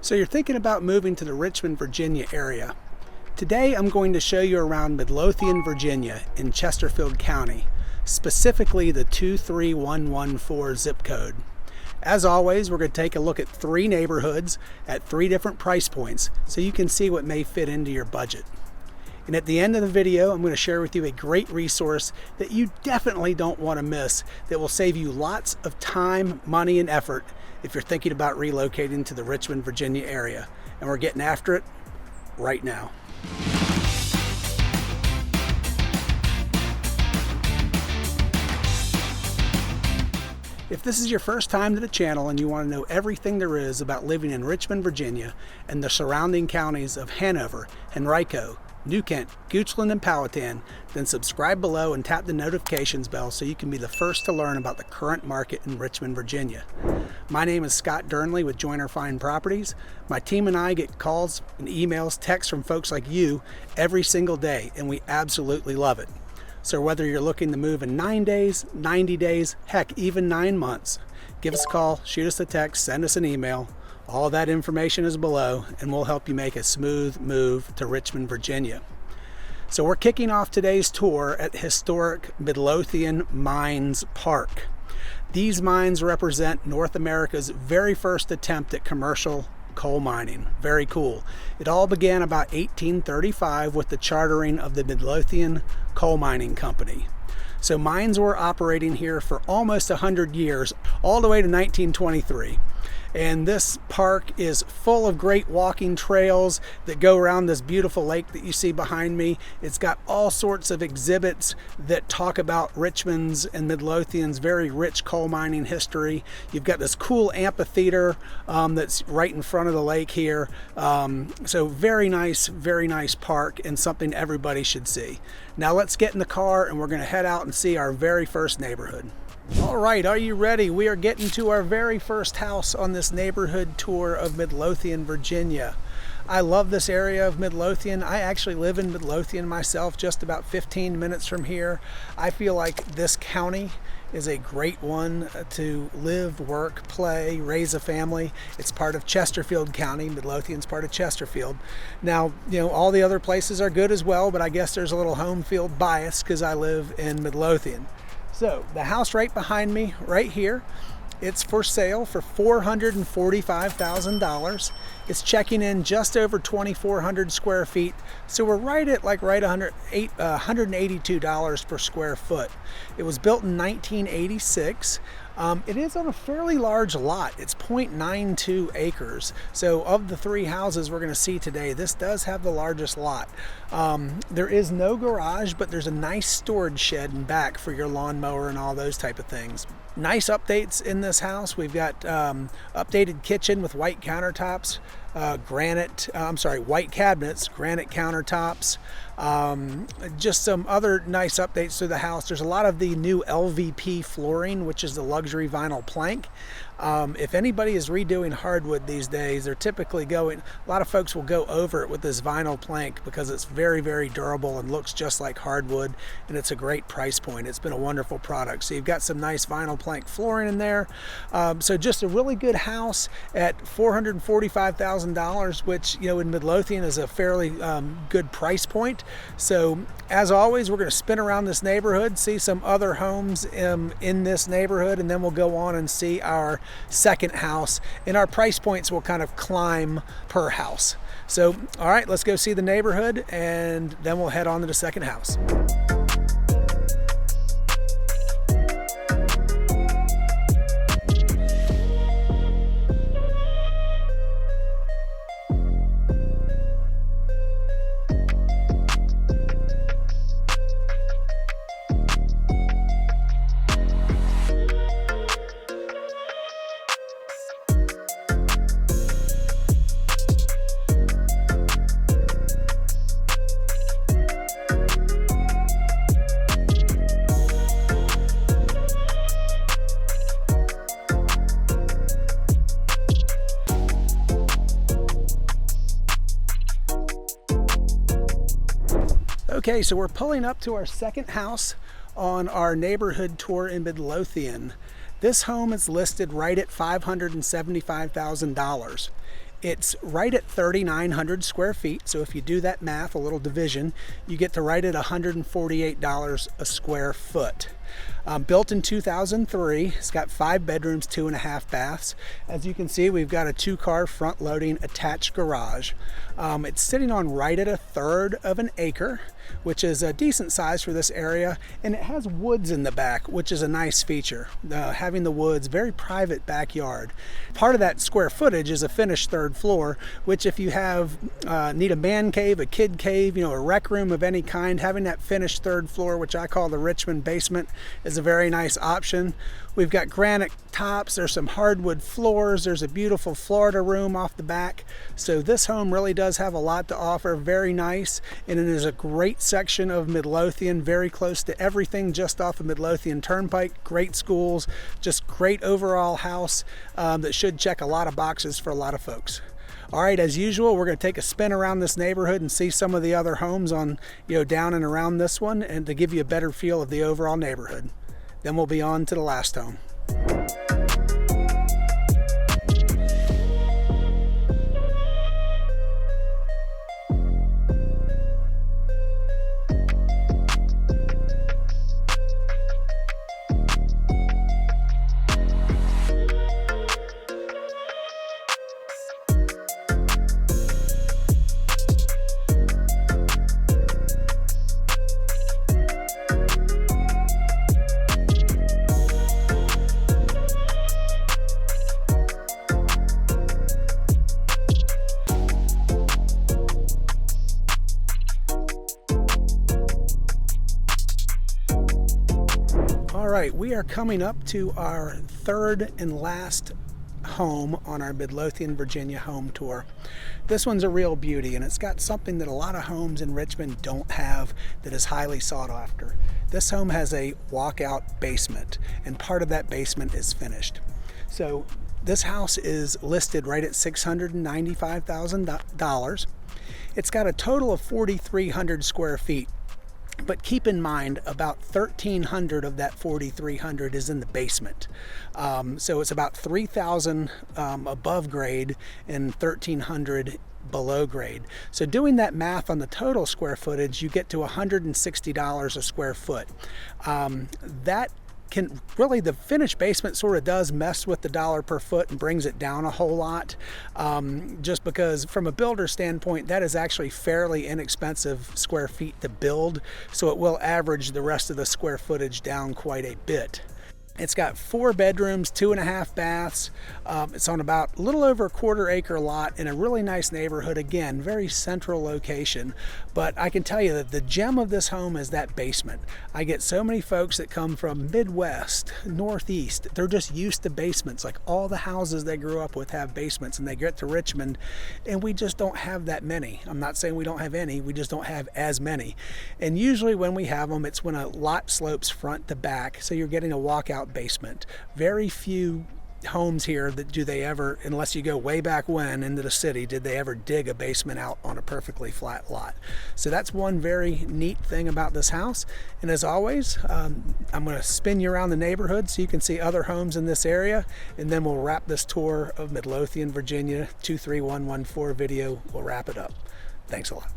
So you're thinking about moving to the Richmond, Virginia area. Today I'm going to show you around Midlothian, Virginia in Chesterfield County, specifically the 23114 zip code. As always, we're going to take a look at 3 neighborhoods at 3 different price points so you can see what may fit into your budget. And at the end of the video, I'm going to share with you a great resource that you definitely don't want to miss that will save you lots of time, money, and effort if you're thinking about relocating to the Richmond, Virginia area. And we're getting after it right now. If this is your first time to the channel and you want to know everything there is about living in Richmond, Virginia and the surrounding counties of Hanover, Henrico, New Kent, Goochland, and Powhatan, then subscribe below and tap the notifications bell so you can be the first to learn about the current market in Richmond, Virginia. My name is Scott.Dearnley with Joyner Fine Properties. My team and I get calls and emails, texts from folks like you every single day, and we absolutely love it. So whether you're looking to move in 9 days, 90 days, heck, even 9 months, give us a call, shoot us a text, send us an email. All that information is below, and we'll help you make a smooth move to Richmond, Virginia. So we're kicking off today's tour at historic Midlothian Mines Park. These mines represent North America's very first attempt at commercial coal mining. Very cool. It all began about 1835 with the chartering of the Midlothian Coal Mining Company. So mines were operating here for almost 100 years, all the way to 1923. And this park is full of great walking trails that go around this beautiful lake that you see behind me. It's got all sorts of exhibits that talk about Richmond's and Midlothian's very rich coal mining history. You've got this cool amphitheater that's right in front of the lake here. So very nice park, and something everybody should see. Now let's get in the car and we're going to head out and see our very first neighborhood. All right, are you ready? We are getting to our very first house on this neighborhood tour of Midlothian, Virginia. I love this area of Midlothian. I actually live in Midlothian myself, just about 15 minutes from here. I feel like this county is a great one to live, work, play, raise a family. It's part of Chesterfield County. Midlothian's part of Chesterfield. Now, you know, all the other places are good as well, but I guess there's a little home field bias because I live in Midlothian. So the house right behind me, right here, it's for sale for $445,000. It's checking in just over 2,400 square feet. So we're right at $182 per square foot. It was built in 1986. It is on a fairly large lot. It's 0.92 acres. So of the 3 houses we're going to see today, this does have the largest lot. There is no garage, but there's a nice storage shed in back for your lawnmower and all those type of things. Nice updates in this house. We've got updated kitchen with white countertops, white cabinets, granite countertops. Just some other nice updates to the house. There's a lot of the new LVP flooring, which is the luxury vinyl plank. If anybody is redoing hardwood these days, they're typically a lot of folks will go over it with this vinyl plank because it's very, very durable and looks just like hardwood, and it's a great price point. It's been a wonderful product. So you've got some nice vinyl plank flooring in there. So just a really good house at $445,000, which, you know, in Midlothian is a fairly good price point. So as always, we're going to spin around this neighborhood, see some other homes in this neighborhood, and then we'll go on and see our second house, and our price points will kind of climb per house. So, all right, let's go see the neighborhood, and then we'll head on to the second house. Okay, so we're pulling up to our second house on our neighborhood tour in Midlothian. This home is listed right at $575,000. It's right at 3,900 square feet. So if you do that math, a little division, you get to right at $148 a square foot. Built in 2003, it's got 5 bedrooms, 2.5 baths. As you can see, we've got a 2-car front loading attached garage. It's sitting on right at 1/3 of an acre, which is a decent size for this area, and it has woods in the back, which is a nice feature. Having the woods, very private backyard. Part of that square footage is a finished 3rd floor, which if you have need a man cave, a kid cave, a rec room of any kind, having that finished 3rd floor, which I call the Richmond basement, is a very nice option. We've got granite tops, there's some hardwood floors, there's a beautiful Florida room off the back. So this home really does have a lot to offer, very nice. And it is a great section of Midlothian, very close to everything just off of Midlothian Turnpike, great schools, just great overall house that should check a lot of boxes for a lot of folks. All right, as usual, we're going to take a spin around this neighborhood and see some of the other homes on, down and around this one, and to give you a better feel of the overall neighborhood. Then we'll be on to the last home. All right, we are coming up to our 3rd and last home on our Midlothian, Virginia home tour. This one's a real beauty, and it's got something that a lot of homes in Richmond don't have that is highly sought after. This home has a walkout basement, and part of that basement is finished. So this house is listed right at $695,000. It's got a total of 4,300 square feet. But keep in mind, about 1,300 of that 4,300 is in the basement. So it's about 3,000 above grade and 1,300 below grade. So doing that math on the total square footage, you get to $160 a square foot. That can really, the finished basement sort of does mess with the dollar per foot and brings it down a whole lot, just because from a builder standpoint, that is actually fairly inexpensive square feet to build, so it will average the rest of the square footage down quite a bit. It's got 4 bedrooms, 2.5 baths. It's on about a little over a 1/4 acre lot in a really nice neighborhood. Again, very central location. But I can tell you that the gem of this home is that basement. I get so many folks that come from Midwest, Northeast. They're just used to basements. Like all the houses they grew up with have basements, and they get to Richmond and we just don't have that many. I'm not saying we don't have any, we just don't have as many. And usually when we have them, it's when a lot slopes front to back, so you're getting a walkout basement. Very few homes here that do they ever, unless you go way back when into the city, did they ever dig a basement out on a perfectly flat lot. So that's one very neat thing about this house. And as always, I'm going to spin you around the neighborhood so you can see other homes in this area, and then we'll wrap this tour of Midlothian, Virginia 23114 video. We'll wrap it up. Thanks a lot.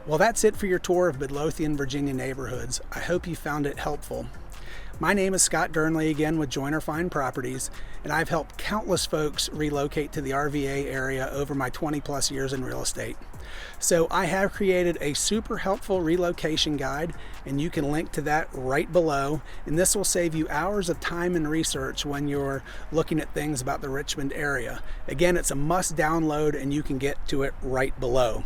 Well, that's it for your tour of Midlothian, Virginia neighborhoods. I hope you found it helpful. My name is Scott.Dearnley again with Joyner Fine Properties, and I've helped countless folks relocate to the RVA area over my 20 plus years in real estate. So I have created a super helpful relocation guide, and you can link to that right below, and this will save you hours of time and research when you're looking at things about the Richmond area. Again, it's a must download, and you can get to it right below.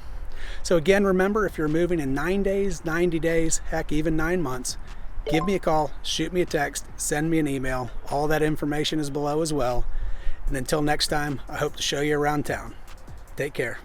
So again, remember, if you're moving in 9 days, 90 days, heck, even 9 months, give me a call, shoot me a text, send me an email. All that information is below as well. And until next time, I hope to show you around town. Take care.